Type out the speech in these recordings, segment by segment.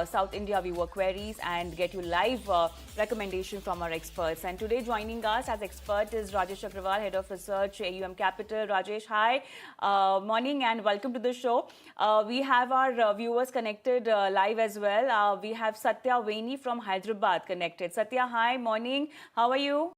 South India viewer queries and get you live recommendation from our experts. And today joining us as expert is Rajesh Agarwal, Head of Research, AUM Capital. Rajesh, hi. Morning and welcome to the show. We have our viewers connected live as well. We have Satya Vaini from Hyderabad connected. Satya, hi. Morning. How are you?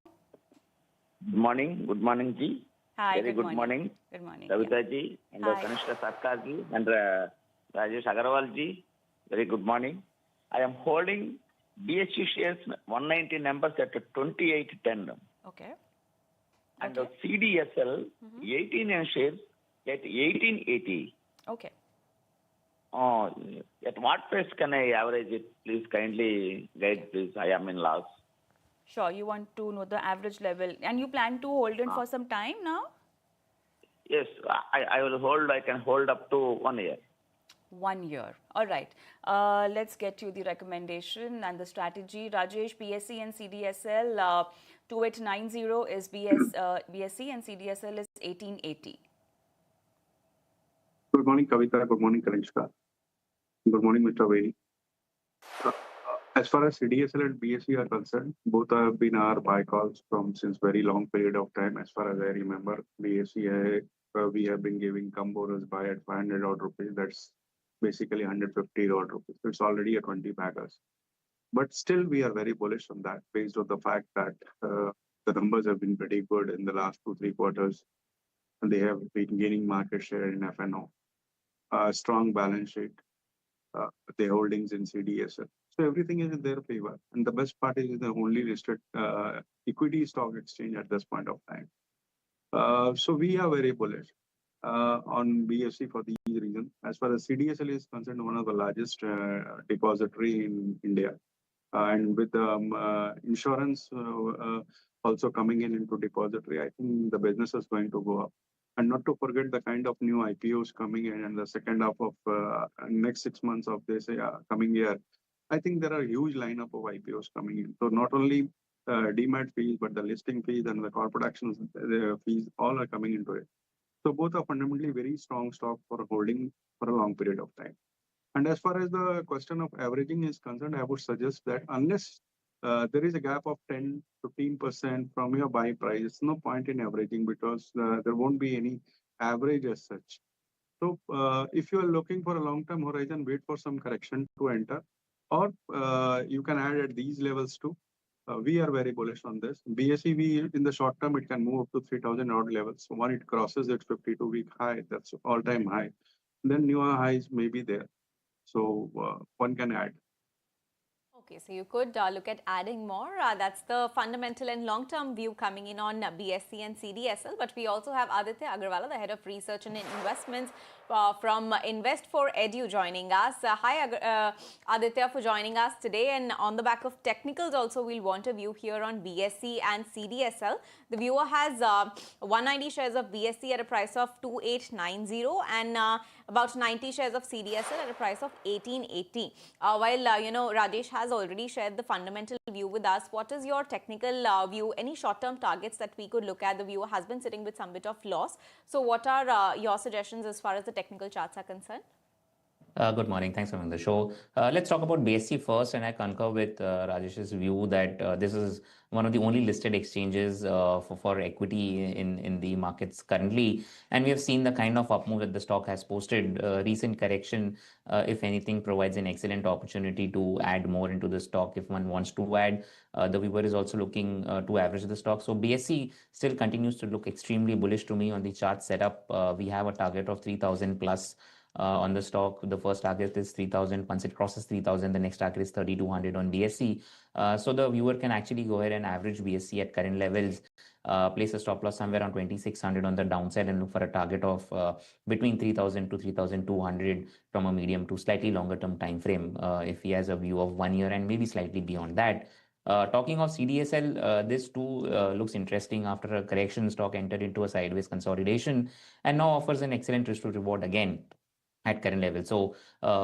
Good morning, Ji. Hi, Very good morning. Good morning. Kavita Ji and Hi. Kanishka Sarkar Ji and Rajesh Agarwal Ji. Very good morning. I am holding BSE shares 190 numbers at 2810. Okay. And CDSL 18 shares at 1880. Okay. At what price can I average it? Please kindly guide, please. I am in loss. Sure, you want to know the average level and you plan to hold it for some time now? Yes, I will hold. I can hold up to 1 year. 1 year. All right. Let's get you the recommendation and the strategy. Rajesh, BSE and CDSL 2890 is BSE and CDSL is 1880. Good morning, Kavita. Good morning, Kanishka. Good morning, Mr. Vaini. As far as CDSL and BSE are concerned, both have been our buy calls from since very long period of time. As far as I remember, BSE we have been giving combos buy at 500 odd rupees. That's basically 150 odd rupees. It's already a 20 baggers. But still, we are very bullish on that based on the fact that the numbers have been pretty good in the last 2-3 quarters. And they have been gaining market share in FNO. Strong balance sheet. The holdings in CDSL. So everything is in their favor. And the best part is the only listed equity stock exchange at this point of time. So we are very bullish on BSE for these reasons. As far as CDSL is concerned, one of the largest depository in India. And with insurance also coming into depository, I think the business is going to go up. And not to forget the kind of new IPOs coming in and the second half of next 6 months of this coming year. I think there are a huge lineup of IPOs coming in. So not only demat fees, but the listing fees and the corporate actions fees all are coming into it. So both are fundamentally very strong stock for holding for a long period of time. And as far as the question of averaging is concerned, I would suggest that unless there is a gap of 10-15% from your buy price, no point in averaging because there won't be any average as such. So if you are looking for a long-term horizon, wait for some correction to enter, or you can add at these levels too. We are very bullish on this. BSE, in the short term, it can move up to 3,000 odd levels. So when it crosses its 52-week high, that's all-time high. Then newer highs may be there. So one can add. Okay, so you could look at adding more. That's the fundamental and long-term view coming in on BSE and CDSL. But we also have Aditya Agarwal, the Head of Research and Investments from Invest4Edu joining us. Hi, Aditya, for joining us today. And on the back of technicals also, we'll want a view here on BSE and CDSL. The viewer has 190 shares of BSE at a price of 2890 and about 90 shares of CDSL at a price of 1880. While, Rajesh has already shared the fundamental view with us, what is your technical view? Any short-term targets that we could look at? The viewer has been sitting with some bit of loss. So what are your suggestions as far as the technical charts are concerned? Good morning. Thanks for having the show. Let's talk about BSE first, and I concur with Rajesh's view that this is one of the only listed exchanges for equity in the markets currently. And we have seen the kind of up move that the stock has posted. Recent correction, if anything, provides an excellent opportunity to add more into the stock if one wants to add. The viewer is also looking to average the stock. So BSE still continues to look extremely bullish to me on the chart setup. We have a target of 3,000 plus. On the stock, the first target is 3,000. Once it crosses 3,000, the next target is 3,200 on BSE. So the viewer can actually go ahead and average BSE at current levels, place a stop loss somewhere around 2,600 on the downside and look for a target of between 3,000 to 3,200 from a medium to slightly longer term time frame if he has a view of 1 year and maybe slightly beyond that. Talking of CDSL, this too looks interesting after a correction. Stock entered into a sideways consolidation and now offers an excellent risk to reward again. at current level. So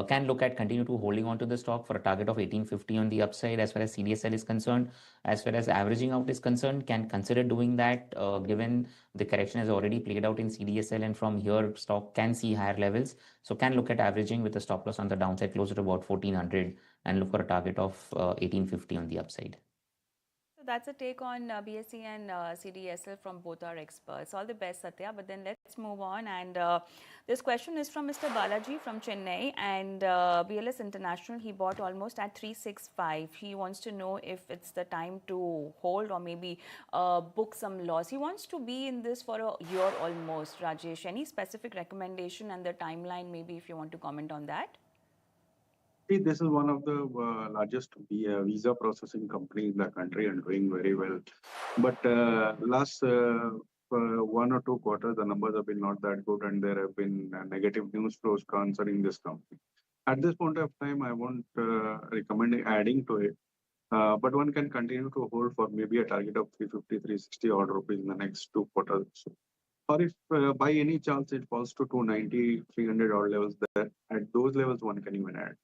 can look at continue to holding on to the stock for a target of 1850 on the upside as far as CDSL is concerned. As far as averaging out is concerned, can consider doing that given the correction has already played out in CDSL, and from here stock can see higher levels. So can look at averaging with a stop loss on the downside closer to about 1400 and look for a target of 1850 on the upside. So that's a take on BSE and CDSL from both our experts. All the best, Satya. But then let's move on. And this question is from Mr. Balaji from Chennai, and BLS International. He bought almost at 365. He wants to know if it's the time to hold or maybe book some loss. He wants to be in this for a year almost. Rajesh, any specific recommendation and the timeline? Maybe if you want to comment on that. See, this is one of the largest visa processing company in the country and doing very well. But last 1 or 2 quarters, the numbers have been not that good, and there have been negative news flows concerning this company. At this point of time, I won't recommend adding to it, but one can continue to hold for maybe a target of 350, 360 odd rupees in the next 2 quarters. Or if by any chance it falls to 290, 300 odd levels, there at those levels one can even add.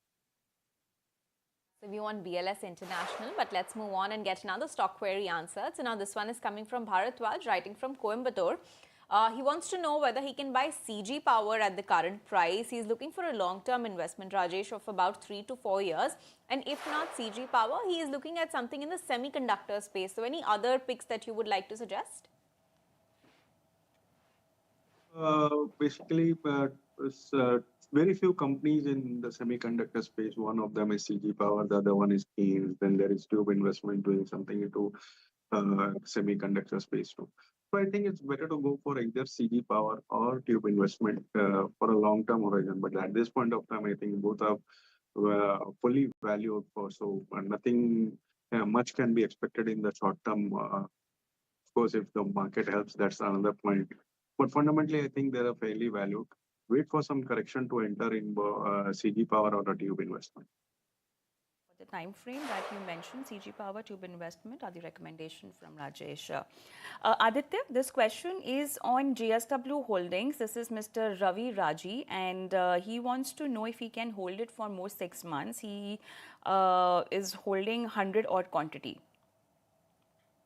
So we want BLS International, but let's move on and get another stock query answered. So now this one is coming from Bharatwaj, writing from Coimbatore. He wants to know whether he can buy CG Power at the current price. He's looking for a long-term investment, Rajesh, of about 3 to 4 years. And if not CG Power, he is looking at something in the semiconductor space. So any other picks that you would like to suggest? Basically, very few companies in the semiconductor space. One of them is CG Power, the other one is Keynes. Then there is Tube Investment doing something into semiconductor space too. So I think it's better to go for either CG Power or Tube Investment for a long-term horizon. But at this point of time, I think both are fully valued for. So nothing much can be expected in the short term. Of course, if the market helps, that's another point. But fundamentally, I think they are fairly valued. Wait for some correction to enter in CG Power or a Tube Investment. For the time frame that you mentioned, CG Power, Tube Investment are the recommendation from Rajesh. Aditya, this question is on JSW Holdings. This is Mr. Ravi Raji, and he wants to know if he can hold it for more 6 months. He is holding 100 odd quantity.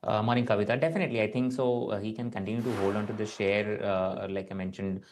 Morning, Kavita. Definitely, I think so. He can continue to hold on to the share. Like I mentioned,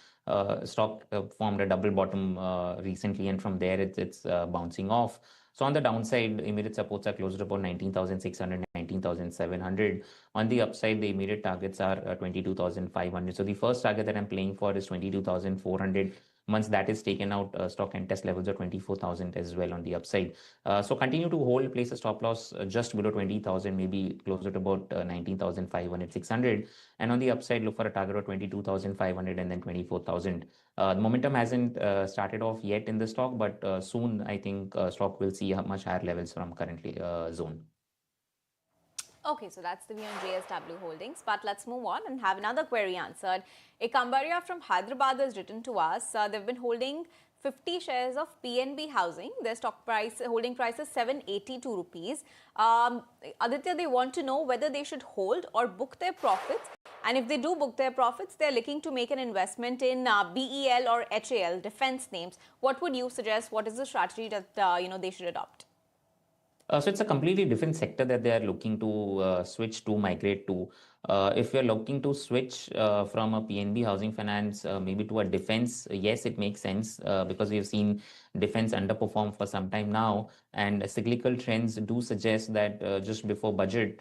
stock formed a double bottom recently, and from there it's bouncing off. So on the downside, immediate supports are closer to about 19,600, 19,700. On the upside, the immediate targets are 22,500. So the first target that I'm playing for is 22,400. Once that is taken out, stock can test levels of 24,000 as well on the upside. So continue to hold, place a stop loss just below 20,000, maybe closer to about 19,500, 600. And on the upside, look for a target of 22,500 and then 24,000. The momentum hasn't started off yet in the stock, but soon I think stock will see much higher levels from currently zone. Okay, so that's the view on JSW Holdings. But let's move on and have another query answered. A Kambaria from Hyderabad has written to us. They've been holding 50 shares of PNB Housing. Their stock price, holding price is 782 rupees. Aditya, they want to know whether they should hold or book their profits. And if they do book their profits, they're looking to make an investment in BEL or HAL, defense names. What would you suggest? What is the strategy that they should adopt? So it's a completely different sector that they are looking to switch to, migrate to. If you're looking to switch from a PNB Housing Finance maybe to a defense, yes, it makes sense because we've seen defense underperform for some time now, and cyclical trends do suggest that just before budget,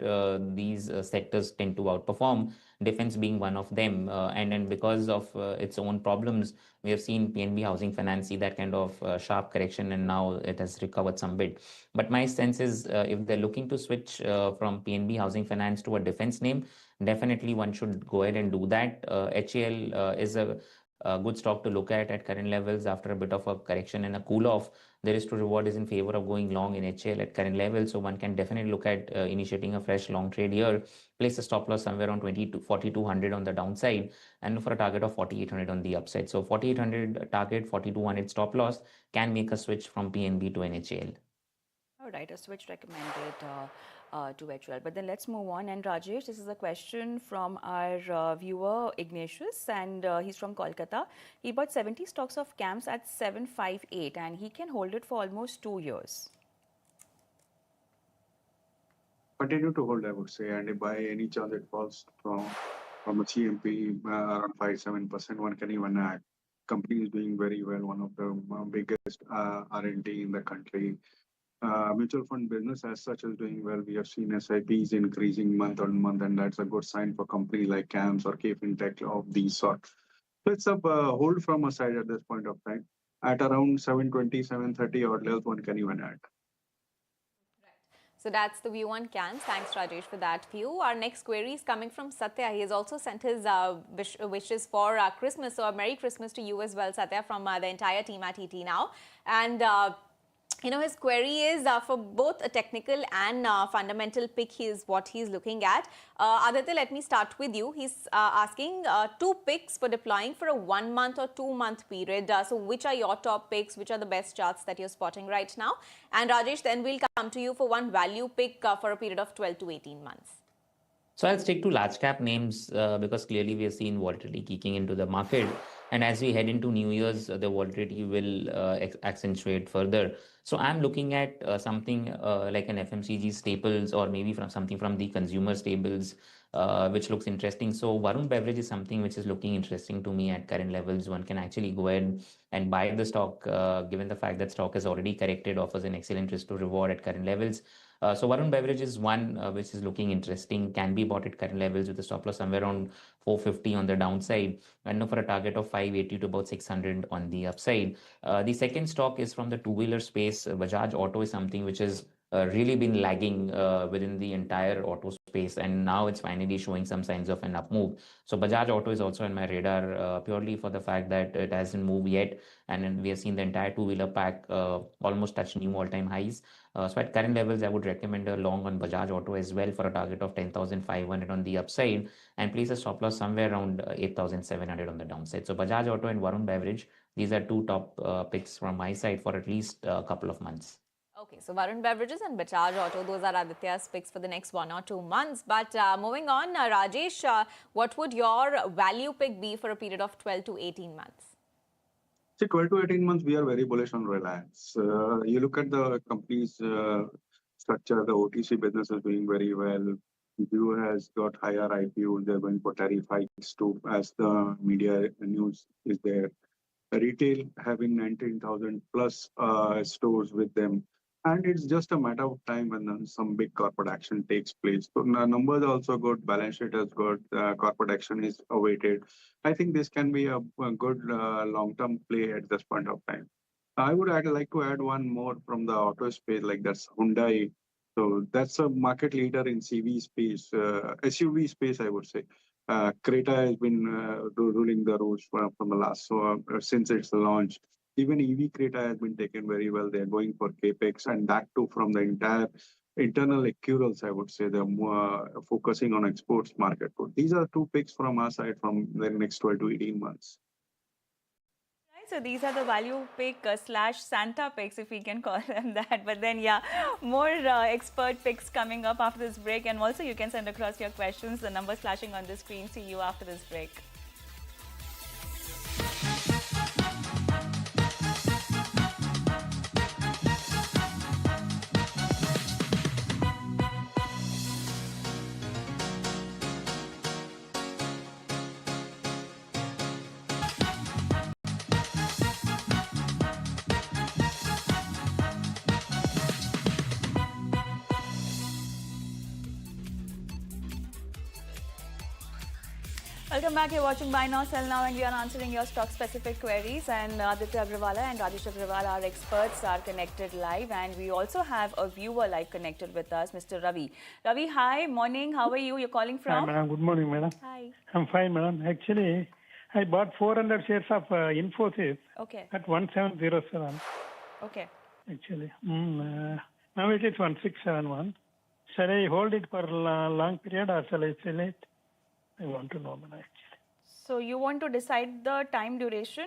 these sectors tend to outperform, defense being one of them. And because of its own problems, we have seen PNB Housing Finance see that kind of sharp correction, and now it has recovered some bit. But my sense is if they're looking to switch from PNB Housing Finance to a defense name, definitely one should go ahead and do that. HAL is a good stock to look at current levels. After a bit of a correction and a cool off, the risk to reward is in favor of going long in HAL at current levels. So one can definitely look at initiating a fresh long trade here, place a stop loss somewhere around 4,200 on the downside, and look for a target of 4,800 on the upside. So 4,800 target, 4,200 stop loss can make a switch from PNB to an HAL. All right, a switch recommended to HL. But then let's move on. And Rajesh, this is a question from our viewer Ignatius, and he's from Kolkata. He bought 70 stocks of CAMS at 758, and he can hold it for almost 2 years. Continue to hold, I would say, and if by any chance it falls from a CMP around 5-7%, one can even add. Company is doing very well, one of the biggest R&D in the country. Mutual fund business as such is doing well. We have seen SIPs increasing month on month, and that's a good sign for companies like CAMS or KFintech of these sort. So it's a hold from a side at this point of time. At around 720, 730 odd levels, one can even add. So that's the view on CAMS. Thanks, Rajesh, for that view. Our next query is coming from Satya. He has also sent his wishes for Christmas. So a Merry Christmas to you as well, Satya, from the entire team at ET Now. And his query is for both a technical and fundamental pick. What he's looking at. Aditya, let me start with you. He's asking 2 picks for deploying for a 1 month or 2 month period. So which are your top picks? Which are the best charts that you're spotting right now? And Rajesh, then we'll come to you for one value pick for a period of 12 to 18 months. So I'll stick to large cap names because clearly we have seen volatility kicking into the market. And as we head into New Year's, the volatility will accentuate further. So I'm looking at something like an FMCG staples or maybe from something from the consumer staples, which looks interesting. So Varun Beverage is something which is looking interesting to me at current levels. One can actually go ahead and buy the stock, given the fact that stock has already corrected, offers an excellent risk to reward at current levels. So Varun Beverage is one which is looking interesting, can be bought at current levels with a stop loss somewhere around 450 on the downside and for a target of 580 to about 600 on the upside. The second stock is from the two-wheeler space. Bajaj Auto is something which has really been lagging within the entire auto space, and now it's finally showing some signs of an up move. So Bajaj Auto is also on my radar purely for the fact that it hasn't moved yet, and then we have seen the entire two-wheeler pack almost touch new all-time highs. So at current levels, I would recommend a long on Bajaj Auto as well for a target of 10,500 on the upside and place a stop loss somewhere around 8,700 on the downside. So Bajaj Auto and Varun Beverage, these are 2 top picks from my side for at least a couple of months. Okay, so Varun Beverages and Bajaj Auto, those are Aditya's picks for the next 1 or 2 months. But moving on, Rajesh, what would your value pick be for a period of 12 to 18 months? See, 12 to 18 months, we are very bullish on Reliance. You look at the company's structure, the OTC business is doing very well. View has got higher IPO. They're going for tariff hikes too, as the media news is there. Retail having 19,000 plus stores with them. And it's just a matter of time when some big corporate action takes place. So numbers are also good, balance sheet is good, corporate action is awaited. I think this can be a good long-term play at this point of time. I would like to add one more from the auto space, like that's Hyundai. So that's a market leader in CV space, SUV space, I would say. Creta has been ruling the roads from the last, since its launch. Even EV Creta has been taken very well. They're going for capex, and that too from the entire internal accruals, I would say. They're more focusing on exports market. So these are 2 picks from our side from the next 12 to 18 months. So these are the value pick slash Santa picks, if we can call them that. But then, yeah, more expert picks coming up after this break. And also, you can send across your questions. The numbers flashing on the screen. See you after this break. Welcome back. You're watching Buy Now, Sell Now, and we are answering your stock-specific queries. And Aditya Agarwal and Rajesh Agarwal, our experts, are connected live. And we also have a viewer live connected with us, Mr. Ravi. Ravi, hi, morning. How are you? You're calling from? Hi, madam. Good morning, madam. Hi. I'm fine, madam. Actually, I bought 400 shares of Infosys Okay. at 1707. Okay. Actually, now it is 1671. Shall I hold it for a long period or shall I sell it? I want to know, madam. Actually, So you want to decide the time duration?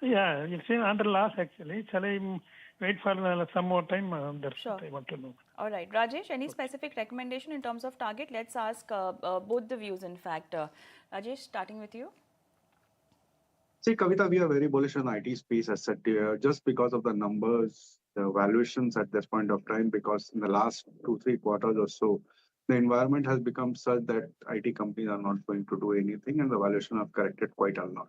yeah, it's in under loss. Actually, shall I wait for some more time. That's Sure. what I want to know. All right, Rajesh, any specific recommendation in terms of target? Let's ask both the views, in fact. Rajesh, starting with you. See, Kavita, we are very bullish on IT space as said just because of the numbers, the valuations at this point of time, because in the last 2, 3 quarters or so, the environment has become such that IT companies are not going to do anything and the valuation have corrected quite a lot.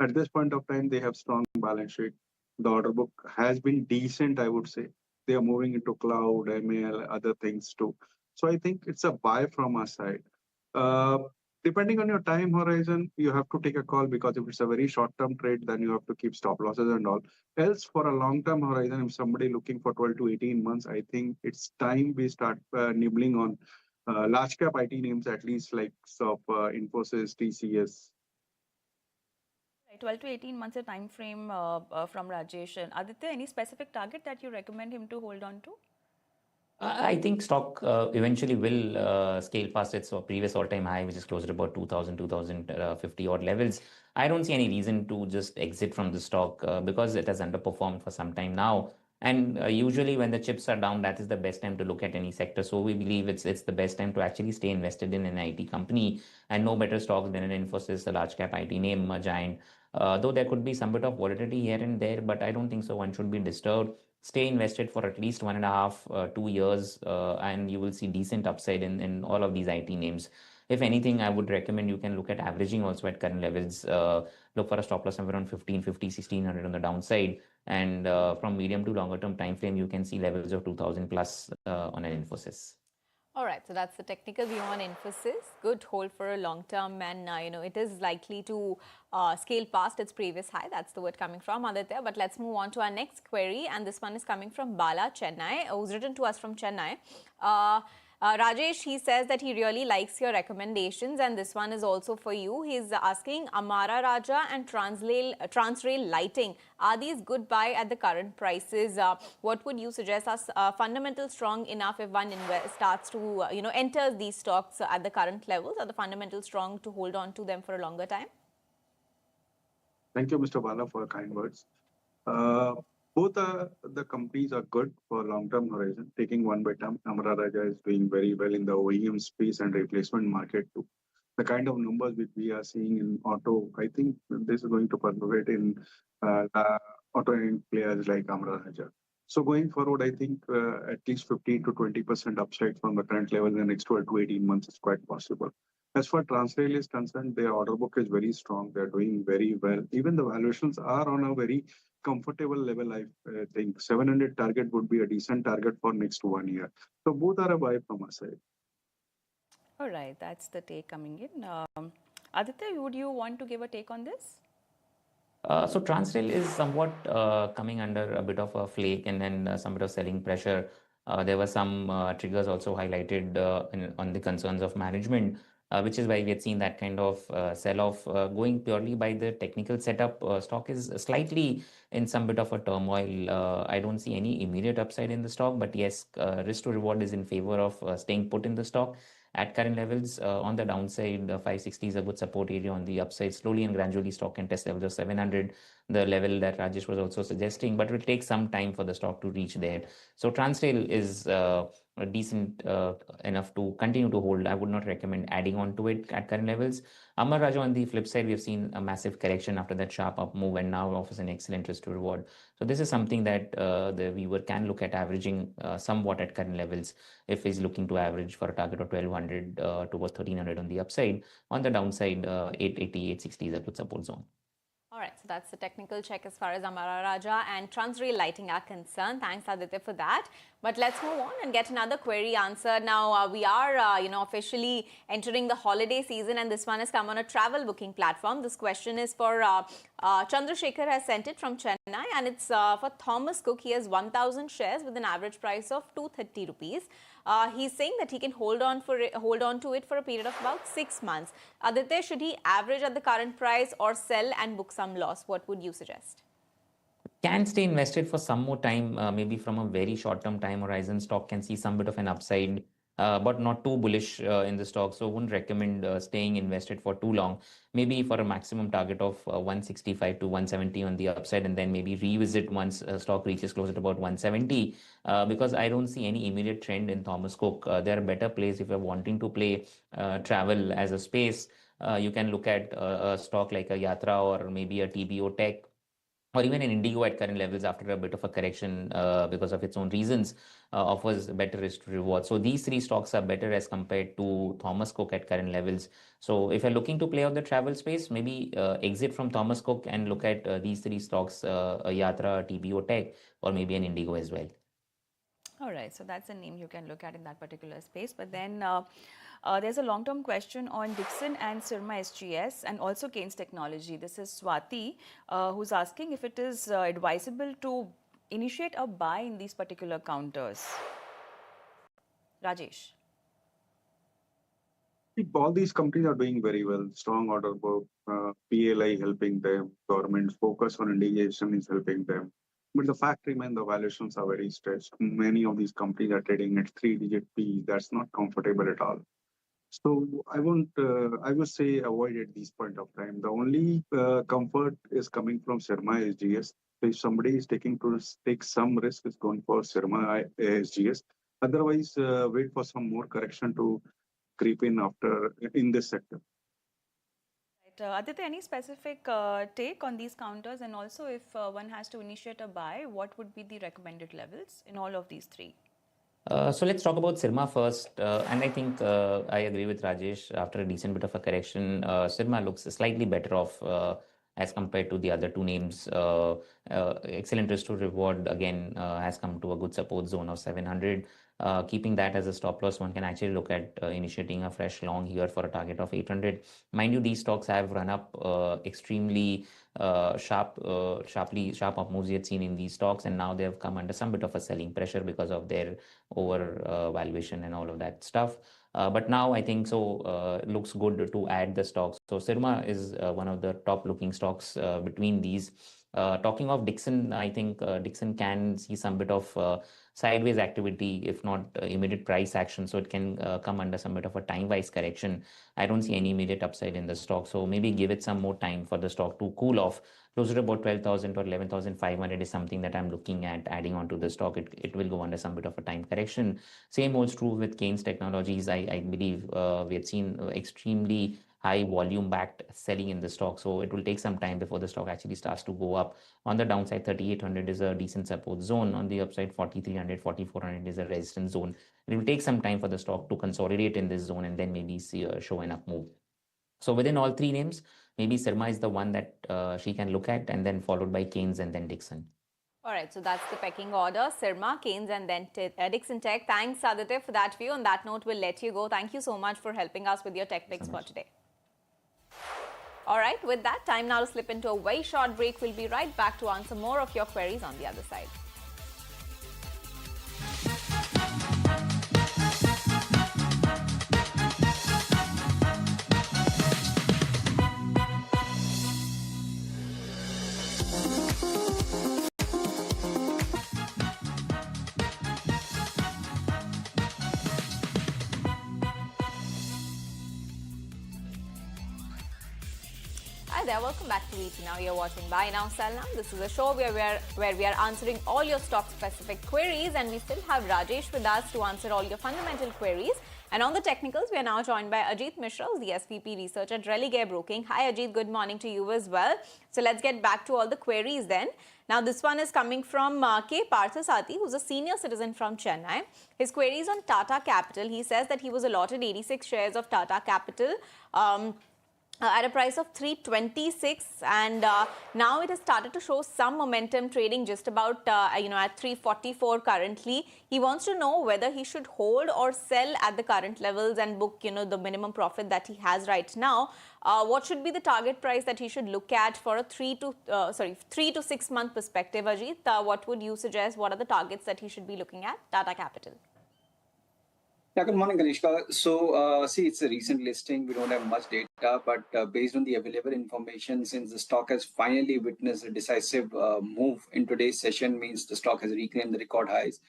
At this point of time, they have strong balance sheet. The order book has been decent, I would say. They are moving into cloud, ML, other things too. So I think it's a buy from our side. Uh, Depending on your time horizon, you have to take a call because if it's a very short term trade, then you have to keep stop losses and all. Else, for a long term horizon, if somebody looking for 12 to 18 months, I think it's time we start nibbling on large cap IT names, at least like Infosys, TCS. Right, 12 to 18 months a time frame from Rajesh. And Aditya, any specific target that you recommend him to hold on to? I think stock eventually will scale past its previous all-time high, which is closer to about 2000, 2050 odd levels. I don't see any reason to just exit from the stock because it has underperformed for some time now. And usually when the chips are down, that is the best time to look at any sector. So we believe it's the best time to actually stay invested in an IT company, and no better stocks than an Infosys, a large cap IT name, a giant. Though there could be some bit of volatility here and there, but I don't think so. One should be disturbed. Stay invested for at least 1.5, 2 years, and you will see decent upside in all of these IT names. If anything, I would recommend you can look at averaging also at current levels. Look for a stop loss of around 1550, 1600 on the downside. And from medium to longer term time frame, you can see levels of 2000 plus on an Infosys. All right, so that's the technical view on Infosys. Good hold for a long term, and it is likely to scale past its previous high. That's the word coming from Aditya. But let's move on to our next query, and this one is coming from Bala Chennai, who's written to us from Chennai. Rajesh, he says that he really likes your recommendations, and this one is also for you. He's asking Amara Raja and Transrail Lighting. Are these good buy at the current prices? What would you suggest as fundamental strong enough if one starts to enters these stocks at the current levels? Are the fundamentals strong to hold on to them for a longer time? Thank you, Mr. Bala, for kind words. Both the companies are good for long-term horizon. Taking one by time, Amara Raja is doing very well in the OEM space and replacement market too. The kind of numbers which we are seeing in auto, I think this is going to perpetuate in auto players like Amara Raja. So going forward, I think at least 15 to 20% upside from the current level in the next 12 to 18 months is quite possible. As far as Transrail is concerned, their order book is very strong. They're doing very well. Even the valuations are on a very comfortable level. I think 700 target would be a decent target for next 1 year. So both are a buy from our side. All right, that's the take coming in. Aditya, would you want to give a take on this? So Transrail is somewhat coming under a bit of a flake and then some bit of selling pressure. There were some triggers also highlighted on the concerns of management, which is why we had seen that kind of sell-off. Going purely by the technical setup, stock is slightly in some bit of a turmoil. I don't see any immediate upside in the stock, but yes, risk to reward is in favor of staying put in the stock at current levels. On the downside, 560 is a good support area. On the upside, slowly and gradually stock can test levels of 700, the level that Rajesh was also suggesting, but it will take some time for the stock to reach there. So Transrail is decent enough to continue to hold. I would not recommend adding on to it at current levels. Amar Raja, on the flip side, we have seen a massive correction after that sharp up move and now offers an excellent risk to reward. So this is something that the viewer can look at averaging somewhat at current levels if he's looking to average for a target of 1200 towards 1300 on the upside. On the downside, 880, 860 is a good support zone. All right, so that's the technical check as far as Amara Raja and Transrail Lighting are concerned. Thanks, Aditya, for that. But let's move on and get another query answered. Now, we are, officially entering the holiday season, and this one has come on a travel booking platform. This question is for Chandrasekhar has sent it from Chennai, and it's for Thomas Cook. He has 1,000 shares with an average price of 230 rupees. He's saying that he can hold on to it for a period of about 6 months. Aditya, should he average at the current price or sell and book some loss? What would you suggest? Can stay invested for some more time, maybe from a very short-term time horizon. Stock can see some bit of an upside but not too bullish in the stock. So wouldn't recommend staying invested for too long. Maybe for a maximum target of 165 to 170 on the upside, and then maybe revisit once stock reaches closer to about 170. Because I don't see any immediate trend in Thomas Cook. There are better plays if you're wanting to play travel as a space. You can look at a stock like a Yatra or maybe a TBO Tech or even an Indigo at current levels after a bit of a correction because of its own reasons, offers better risk to reward. So these three stocks are better as compared to Thomas Cook at current levels. So if you're looking to play out the travel space, maybe exit from Thomas Cook and look at these three stocks, a Yatra, a TBO Tech, or maybe an Indigo as well. All right, so that's a name you can look at in that particular space. But then there's a long-term question on Dixon and Sirma SGS and also Keynes Technology. This is Swati who's asking if it is advisable to initiate a buy in these particular counters. Rajesh. All these companies are doing very well. Strong order book, PLI helping them, government focus on indigenization is helping them. But the fact remains the valuations are very stretched. Many of these companies are trading at 3-digit P. That's not comfortable at all. So I would say avoid at this point of time. The only comfort is coming from Sharma SGS. If somebody is taking to take some risk, is going for Sharma SGS. Otherwise, wait for some more correction to creep in after in this sector. Right. Aditya, any specific take on these counters, and also if one has to initiate a buy, what would be the recommended levels in all of these three? So let's talk about Sirma first. And I think I agree with Rajesh. After a decent bit of a correction, Sirma looks slightly better off as compared to the other two names. Excellent risk to reward again has come to a good support zone of 700. Keeping that as a stop loss, one can actually look at initiating a fresh long here for a target of 800. Mind you, these stocks have run up extremely sharp up moves we had seen in these stocks, and now they have come under some bit of a selling pressure because of their over valuation and all of that stuff. But now I think so looks good to add the stocks. So Sirma is one of the top looking stocks between these. Talking of Dixon, I think Dixon can see some bit of sideways activity, if not immediate price action. So it can come under some bit of a time-wise correction. I don't see any immediate upside in the stock. So maybe give it some more time for the stock to cool off. Closer to about 12,000 or 11,500 is something that I'm looking at adding onto the stock. It will go under some bit of a time correction. Same holds true with Keynes Technologies. I believe we had seen extremely high volume backed selling in the stock. So it will take some time before the stock actually starts to go up. On the downside, 3,800 is a decent support zone. On the upside, 4,300, 4,400 is a resistance zone. It will take some time for the stock to consolidate in this zone and then maybe see show an up move. So within all three names, maybe Sirma is the one that she can look at, and then followed by Keynes and then Dixon. All right, so that's the pecking order. Sirma, Keynes, and then Dixon Tech. Thanks, Aditya, for that view. On that note, we'll let you go. Thank you so much for helping us with your tech picks for today. All right, with that, time now to slip into a very short break. We'll be right back to answer more of your queries on the other side. Hi there, welcome back to VT Now. You're watching Buy Now, Sell Now. This is a show where we are answering all your stock-specific queries, and we still have Rajesh with us to answer all your fundamental queries. And on the technicals, we are now joined by Ajit Mishra, the SVP Research at Religare Broking. Hi Ajit, good morning to you as well. So let's get back to all the queries then. Now this one is coming from K. Parthasati, who's a senior citizen from Chennai. His query is on Tata Capital. He says that he was allotted 86 shares of Tata Capital at a price of 326, and now it has started to show some momentum, trading just about at 344 currently. He wants to know whether he should hold or sell at the current levels and book the minimum profit that he has right now. What should be the target price that he should look at for a 3 to 6 month perspective? Ajit, what would you suggest? What are the targets that he should be looking at? Tata Capital. Yeah, good morning, Kanishka. So, see, it's a recent listing. We don't have much data, but based on the available information, since the stock has finally witnessed a decisive move in today's session, means the stock has reclaimed the record highs.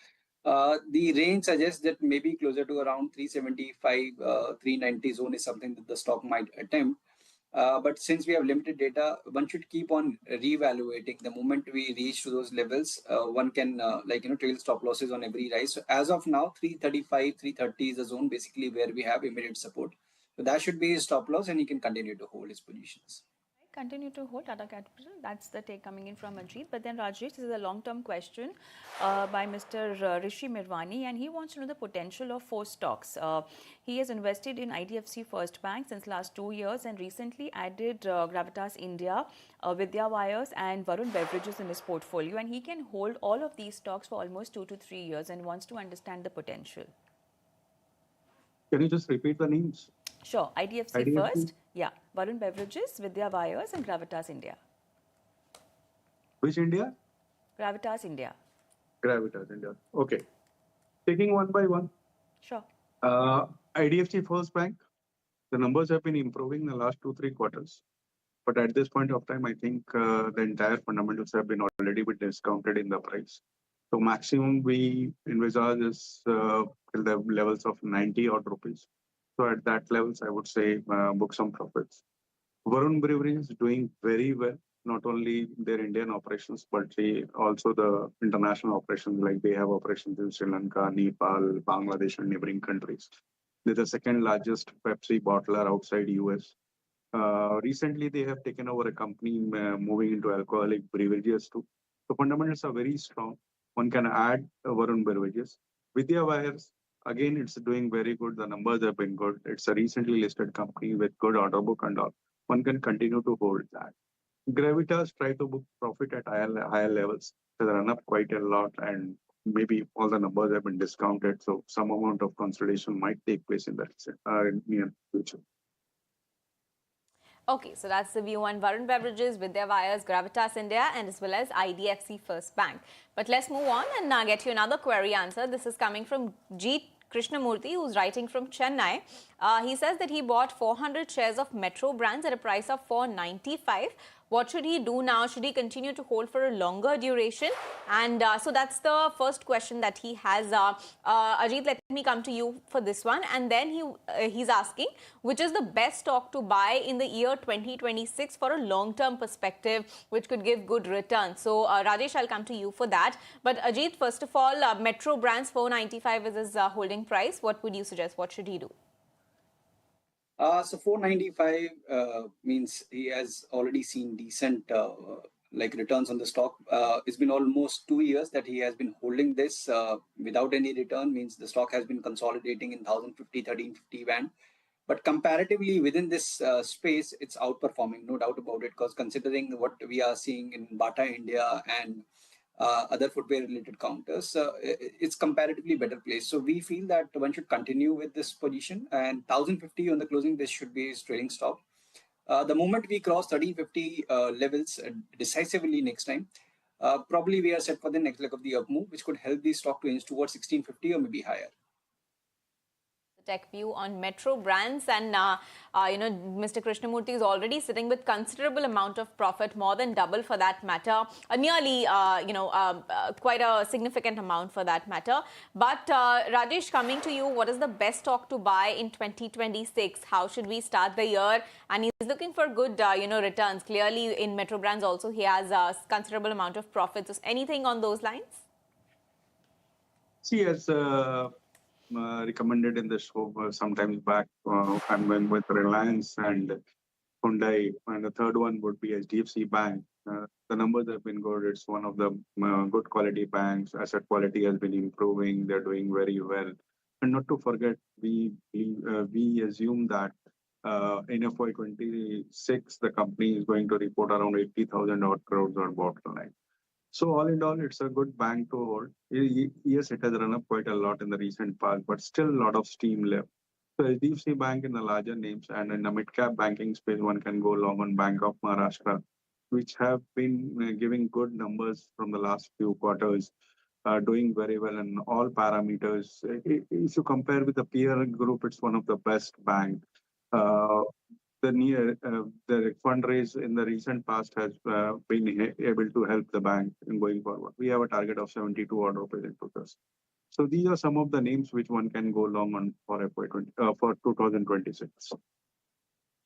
The range suggests that maybe closer to around 375, 390 zone is something that the stock might attempt. But since we have limited data, one should keep on reevaluating. The moment we reach to those levels, one can trail stop losses on every rise. So as of now, 335, 330 is the zone basically where we have immediate support. So that should be his stop loss, and he can continue to hold his positions. Continue to hold Tata Capital. That's the take coming in from Ajit. But then Rajesh, this is a long-term question by Mr. Rishi Mirwani, and he wants to know the potential of four stocks. He has invested in IDFC First Bank since last 2 years and recently added Gravitas India, Vidya Wires and Varun Beverages in his portfolio. And he can hold all of these stocks for almost 2 to 3 years and wants to understand the potential. Can you just repeat the names? Sure. IDFC first. Yeah. Varun Beverages, Vidya Wires and Gravitas India. Which India? Gravitas India. Gravitas India. Okay. Taking one by one. Sure. IDFC First Bank, the numbers have been improving in the last 2-3 quarters. But at this point of time, I think the entire fundamentals have been already been discounted in the price. So maximum we envisage is till the levels of 90 odd rupees. So at that levels, I would say book some profits. Varun Brewery is doing very well, not only their Indian operations, but also the international operations, like they have operations in Sri Lanka, Nepal, Bangladesh, and neighboring countries. They're the second largest Pepsi bottler outside US. Recently, they have taken over a company moving into alcoholic beverages too. So fundamentals are very strong. One can add Varun Beverages. Vidya Wires, again, it's doing very good. The numbers have been good. It's a recently listed company with good order book and all. One can continue to hold that. Gravitas try to book profit at higher levels. So they run up quite a lot, and maybe all the numbers have been discounted. So some amount of consolidation might take place in that near future. Okay, so that's the view on Varun Beverages, Vidya Wires, Gravitas India, and as well as IDFC First Bank. But let's move on and get you another query answer. This is coming from G. Krishnamurthy, who's writing from Chennai. He says that he bought 400 shares of Metro Brands at a price of 495. What should he do now? Should he continue to hold for a longer duration? And so that's the first question that he has. Ajit, let me come to you for this one. And then he's asking, which is the best stock to buy in the year 2026 for a long-term perspective, which could give good returns? So Rajesh, I'll come to you for that. But Ajit, first of all, Metro Brands 495 is his holding price. What would you suggest? What should he do? So 495 means he has already seen decent returns on the stock. It's been almost 2 years that he has been holding this without any return. Means the stock has been consolidating in 1050, 1350 band. But comparatively within this space, it's outperforming, no doubt about it. Because considering what we are seeing in Bata India and other footwear related counters, it's comparatively better place. So we feel that one should continue with this position, and 1050 on the closing, this should be his trading stop. The moment we cross 1350 levels decisively next time, probably we are set for the next leg of the up move, which could help the stock to inch towards 1650 or maybe higher. Tech view on Metro Brands, and Mr. Krishnamurthy is already sitting with considerable amount of profit, more than double for that matter, nearly quite a significant amount for that matter. But Rajesh, coming to you, what is the best stock to buy in 2026? How should we start the year? And he's looking for good returns. Clearly in Metro Brands also he has a considerable amount of profits. Anything on those lines? See, as recommended in the show sometimes back, I'm going with Reliance and Hyundai, and the third one would be HDFC Bank. The numbers have been good. It's one of the good quality banks. Asset quality has been improving. They're doing very well. And not to forget, we assume that in FY26, the company is going to report around 80,000 odd crores on bottom line. So all in all, it's a good bank to hold. Yes, it has run up quite a lot in the recent past, but still a lot of steam left. So HDFC Bank in the larger names, and in the mid-cap banking space, one can go long on Bank of Maharashtra, which have been giving good numbers from the last few quarters, doing very well in all parameters. If you compare with the peer group, it's one of the best bank. The fundraise in the recent past has been able to help the bank in going forward. We have a target of 72 odd rupees into this. So these are some of the names which one can go long on for FY20 for 2026.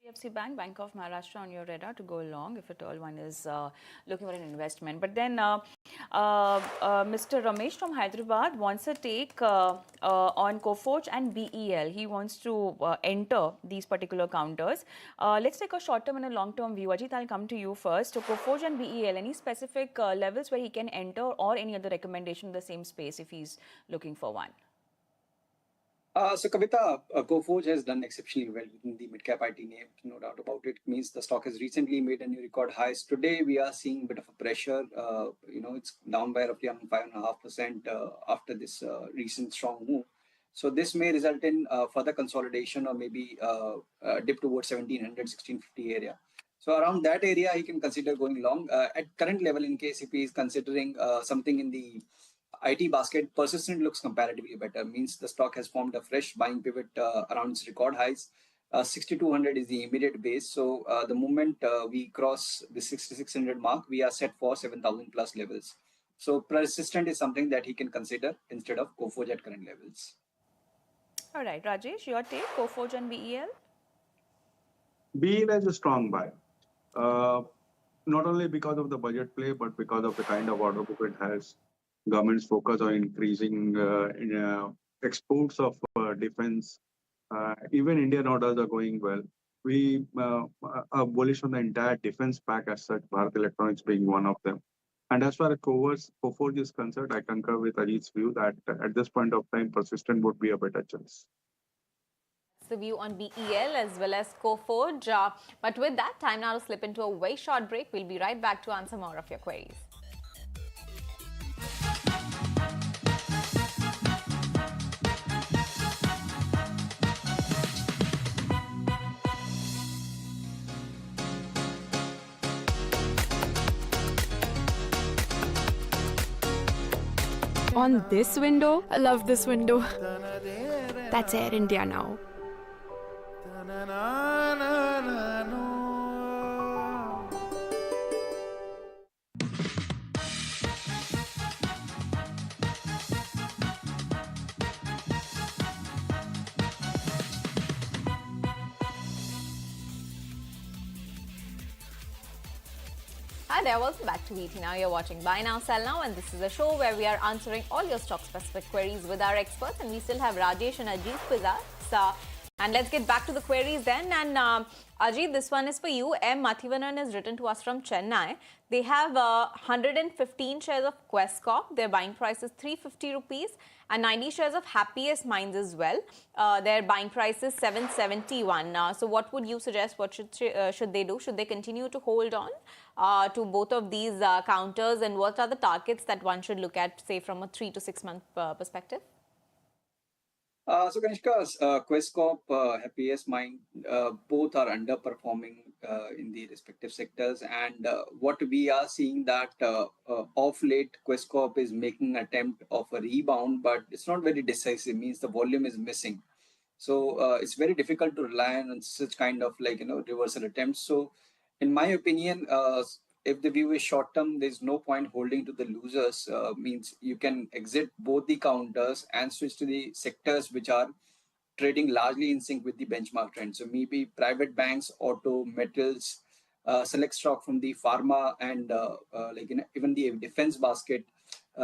HDFC Bank, Bank of Maharashtra on your radar to go along if at all one is looking for an investment. But then Mr. Ramesh from Hyderabad wants a take on Coforge and BEL. He wants to enter these particular counters. Let's take a short-term and a long-term view. Ajit, I'll come to you first. So Coforge and BEL, any specific levels where he can enter or any other recommendation in the same space if he's looking for one? So Kavita, Coforge has done exceptionally well within the mid-cap IT name, no doubt about it. Means the stock has recently made a new record highs. Today we are seeing a bit of a pressure. It's down by roughly 5.5% after this recent strong move. So this may result in further consolidation or maybe dip towards 1700, 1650 area. So around that area, he can consider going long. At current level, in case if he is considering something in the IT basket, persistent looks comparatively better. Means the stock has formed a fresh buying pivot around its record highs. 6200 is the immediate base. So the moment we cross the 6600 mark, we are set for 7000 plus levels. So persistent is something that he can consider instead of Coforge at current levels. All right, Rajesh, your take, Coforge and BEL? BEL is a strong buy. Not only because of the budget play, but because of the kind of order book it has. Government's focus on increasing exports of defense. Even Indian orders are going well. We are bullish on the entire defense pack as such, Bharat Electronics being one of them. And as far as Coforge is concerned, I concur with Ajit's view that at this point of time, persistent would be a better choice. The view on BEL as well as Coforge. But with that, time now to slip into a very short break. We'll be right back to answer more of your queries. On this window, I love this window. That's Air India now. Hi there, welcome back to VT Now. You're watching Buy Now, Sell Now, and this is a show where we are answering all your stock-specific queries with our experts, and we still have Rajesh and Ajit with us. And let's get back to the queries then. And Ajit, this one is for you. M. Mathivanan has written to us from Chennai. They have 115 shares of Quest Corp. Their buying price is 350 rupees, and 90 shares of Happiest Minds as well. Their buying price is 771. So what would you suggest? What should they do? Should they continue to hold on to both of these counters, and what are the targets that one should look at, say, from a 3 to 6 month perspective? So Kanishka, Quest Corp, Happiest Mind, both are underperforming in the respective sectors. And what we are seeing that of late, Quest Corp is making an attempt of a rebound, but it's not very decisive. Means the volume is missing. So it's very difficult to rely on such kind of reversal attempts. So in my opinion, if the view is short term, there's no point holding to the losers. Means you can exit both the counters and switch to the sectors which are trading largely in sync with the benchmark trend. So maybe private banks, auto, metals, select stock from the pharma, and even the defense basket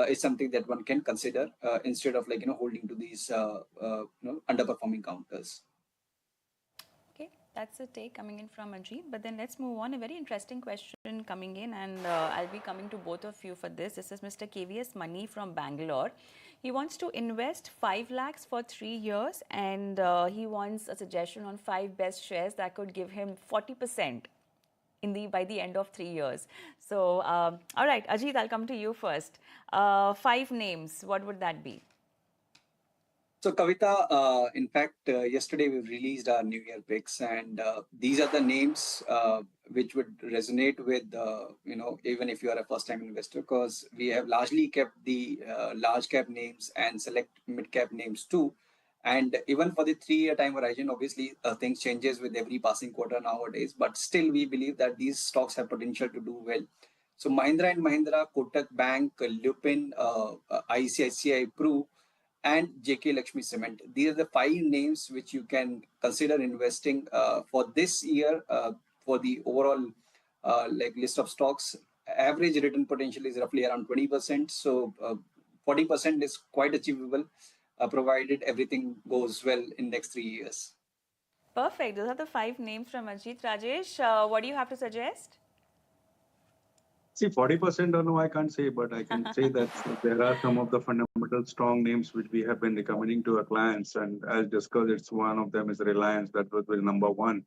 is something that one can consider instead of holding to these underperforming counters. That's a take coming in from Ajit. But then let's move on. A very interesting question coming in, and I'll be coming to both of you for this. This is Mr. KVS Money from Bangalore. He wants to invest 5 lakhs for 3 years, and he wants a suggestion on 5 best shares that could give him 40% by the end of 3 years. So, all right, Ajit, I'll come to you first. 5 names, what would that be? So Kavita, in fact, yesterday we released our New Year picks, and these are the names which would resonate with, even if you are a first-time investor, because we have largely kept the large cap names and select mid-cap names too. And even for the 3-year time horizon, obviously things changes with every passing quarter nowadays, but still we believe that these stocks have potential to do well. So Mahindra and Mahindra, Kotak Bank, Lupin, ICICI Pru, and JK Lakshmi Cement. These are the 5 names which you can consider investing for this year for the overall list of stocks. Average return potential is roughly around 20%. So 40% is quite achievable provided everything goes well in next 3 years. Perfect. Those are the 5 names from Ajit. Rajesh, what do you have to suggest? See, 40% or no, I can't say, but I can say that there are some of the fundamental strong names which we have been recommending to our clients. And as discussed, it's one of them is Reliance, that was the number one,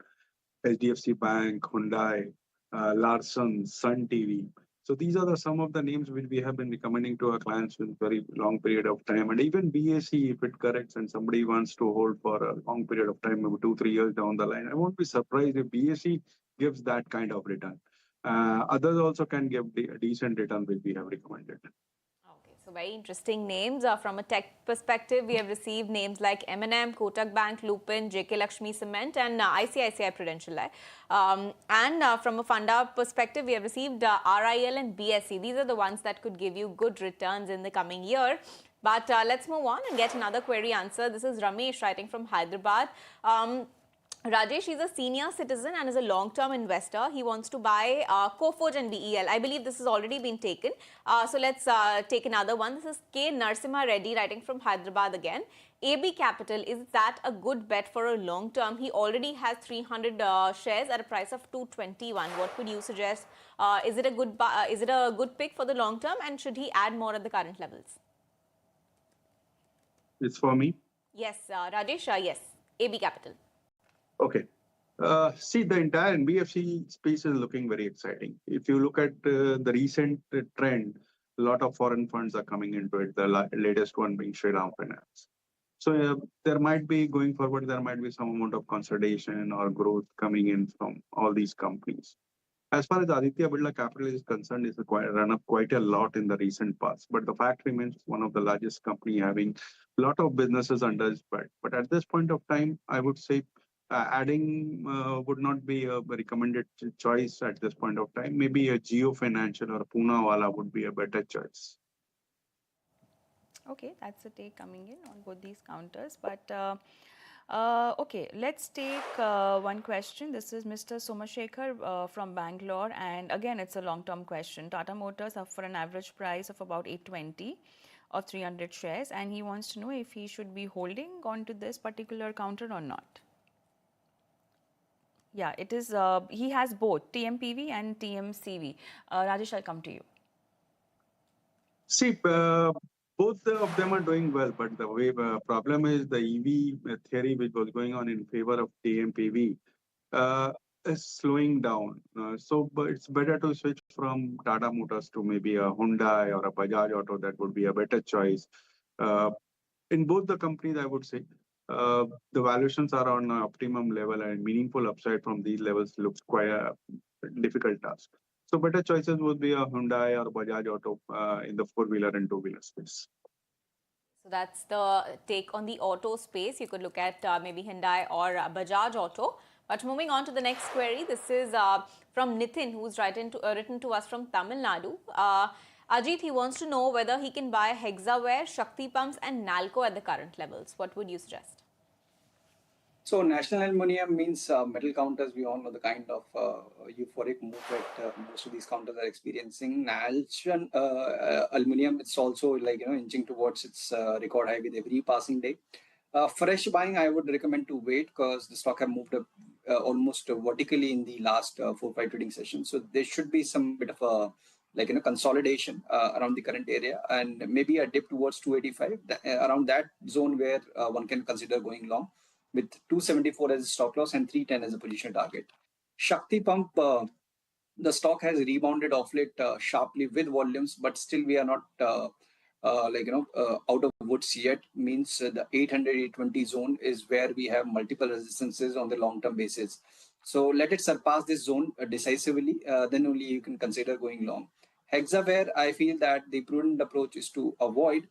HDFC Bank, Hyundai, Larsen, Sun TV. So these are some of the names which we have been recommending to our clients in very long period of time. And even BSE, if it corrects and somebody wants to hold for a long period of time, maybe 2-3 years down the line, I won't be surprised if BSE gives that kind of return. Others also can give a decent return, which we have recommended. Okay, so very interesting names. From a tech perspective, we have received names like M&M, Kotak Bank, Lupin, JK Lakshmi Cement, and ICICI Prudential Life. And from a funda perspective, we have received RIL and BSE. These are the ones that could give you good returns in the coming year. But let's move on and get another query answer. This is Ramesh writing from Hyderabad. Rajesh is a senior citizen and is a long-term investor. He wants to buy Coforge and VEL. I believe this has already been taken. So let's take another one. This is K. Narsimha Reddy writing from Hyderabad again. AB Capital, is that a good bet for a long term? He already has 300 shares at a price of 221. What would you suggest? Is it a good pick for the long term, and should he add more at the current levels? It's for me. Yes, Rajesh, yes. AB Capital. Okay. See, the entire NBFC space is looking very exciting. If you look at the recent trend, a lot of foreign funds are coming into it, the latest one being Shri Ram Finance. So there might be, going forward, there might be some amount of consolidation or growth coming in from all these companies. As far as Aditya Birla Capital is concerned, it's run up quite a lot in the recent past. But the fact remains, one of the largest company having a lot of businesses under its belt. But at this point of time, I would say adding would not be a recommended choice at this point of time. Maybe a Geo Financial or a Poonawalla would be a better choice. Okay, that's a take coming in on both these counters. But okay, let's take one question. This is Mr. Somashekar from Bangalore. And again, it's a long-term question. Tata Motors up for an average price of about 820 or 300 shares. And he wants to know if he should be holding on to this particular counter or not. Yeah, it is. He has both TMPV and TMCV. Rajesh, I'll come to you. See, both of them are doing well, but the problem is the EV theory which was going on in favor of TMPV is slowing down. But it's better to switch from Tata Motors to maybe a Hyundai or a Bajaj Auto. That would be a better choice. In both the companies, I would say, the valuations are on an optimum level, and meaningful upside from these levels looks quite a difficult task. So better choices would be a Hyundai or Bajaj Auto in the four-wheeler and two-wheeler space. So that's the take on the auto space. You could look at maybe Hyundai or Bajaj Auto. But moving on to the next query, this is from Nitin, who's written to us from Tamil Nadu. Ajit, he wants to know whether he can buy Hexaware, Shakti Pumps and Nalco at the current levels. What would you suggest? So National Aluminium means metal counters. We all know the kind of euphoric move that most of these counters are experiencing. Nalchan Aluminium, it's also inching towards its record high with every passing day. Fresh buying, I would recommend to wait because the stock have moved up almost vertically in the last 4-5 trading sessions. So there should be some bit of a consolidation around the current area, and maybe a dip towards 285, around that zone where one can consider going long, with 274 as a stop loss and 310 as a position target. Shakti Pump, the stock has rebounded off late sharply with volumes, but still we are not out of woods yet. Means the 800-820 zone is where we have multiple resistances on the long-term basis. So let it surpass this zone decisively, then only you can consider going long. Hexaware, I feel that the prudent approach is to avoid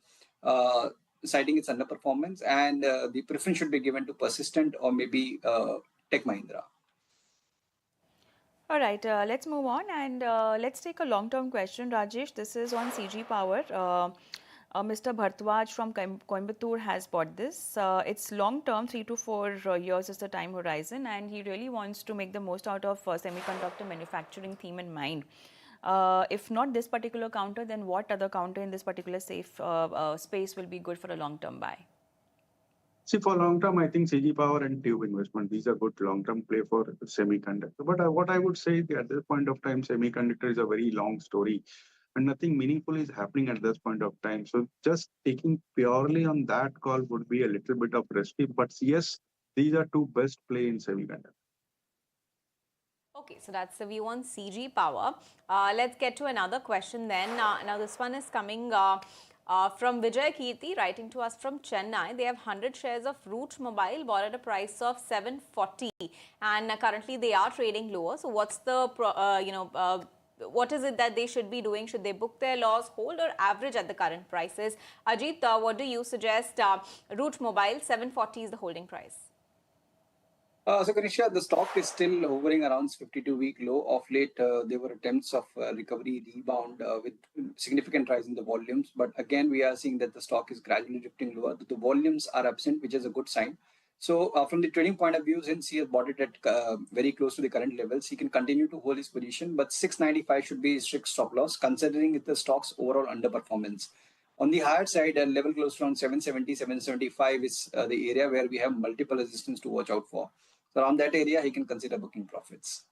citing its underperformance, and the preference should be given to Persistent or maybe Tech Mahindra. All right, let's move on and let's take a long-term question. Rajesh, this is on CG Power. Mr. Bhartwaj from Coimbatore has bought this. It's long term, 3 to 4 years is the time horizon, and he really wants to make the most out of semiconductor manufacturing theme in mind. If not this particular counter, then what other counter in this particular safe space will be good for a long term buy? See, for long term, I think CG Power and Tube Investment, these are good long term play for semiconductor. But what I would say at this point of time, semiconductor is a very long story and nothing meaningful is happening at this point of time. So just taking purely on that call would be a little bit of risky. But yes, these are two best play in semiconductor. Okay, so that's the view on CG Power. Let's get to another question then. Now this one is coming from Vijay Kirti, writing to us from Chennai. They have 100 shares of Root Mobile, bought at a price of 740, and currently they are trading lower. So what's the what is it that they should be doing? Should they book their loss, hold, or average at the current prices? Ajit, what do you suggest? Root Mobile, 740 is the holding price. So, Kanisha, the stock is still hovering around 52-week low. Of late, there were attempts of recovery, rebound with significant rise in the volumes. But again, we are seeing that the stock is gradually drifting lower. The volumes are absent, which is a good sign. So, from the trading point of view, since he has bought it at very close to the current levels, he can continue to hold his position. But 695 should be his strict stop loss, considering the stock's overall underperformance. On the higher side, a level close to around 770, 775 is the area where we have multiple resistance to watch out for. So around that area, he can consider booking profits.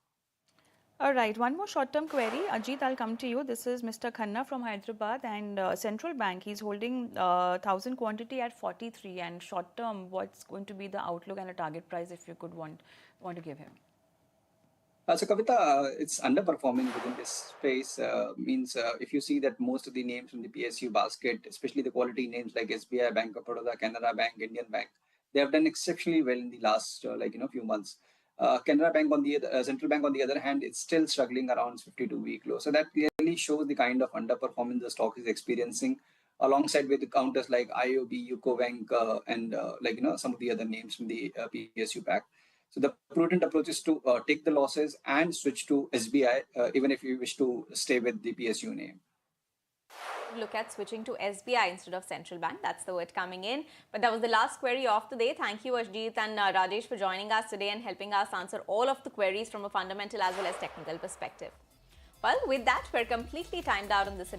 All right, one more short-term query. Ajit, I'll come to you. This is Mr. Khanna from Hyderabad and Central Bank. He's holding 1,000 quantity at 43, and short-term, what's going to be the outlook and a target price if you could want to give him? So Kavita, it's underperforming within this space. Means if you see that most of the names from the PSU basket, especially the quality names like SBI, Bank of Baroda, Canara Bank, Indian Bank, they have done exceptionally well in the last few months. Canara Bank on the Central Bank on the other hand, it's still struggling around 52-week low. So that clearly shows the kind of underperformance the stock is experiencing, alongside with the counters like IOB, UCO Bank, and some of the other names from the PSU pack. So the prudent approach is to take the losses and switch to SBI, even if you wish to stay with the PSU name. Look at switching to SBI instead of Central Bank. That's the word coming in. But that was the last query of the day. Thank you, Ajit and Rajesh, for joining us today and helping us answer all of the queries from a fundamental as well as technical perspective. Well, with that, we're completely timed out on this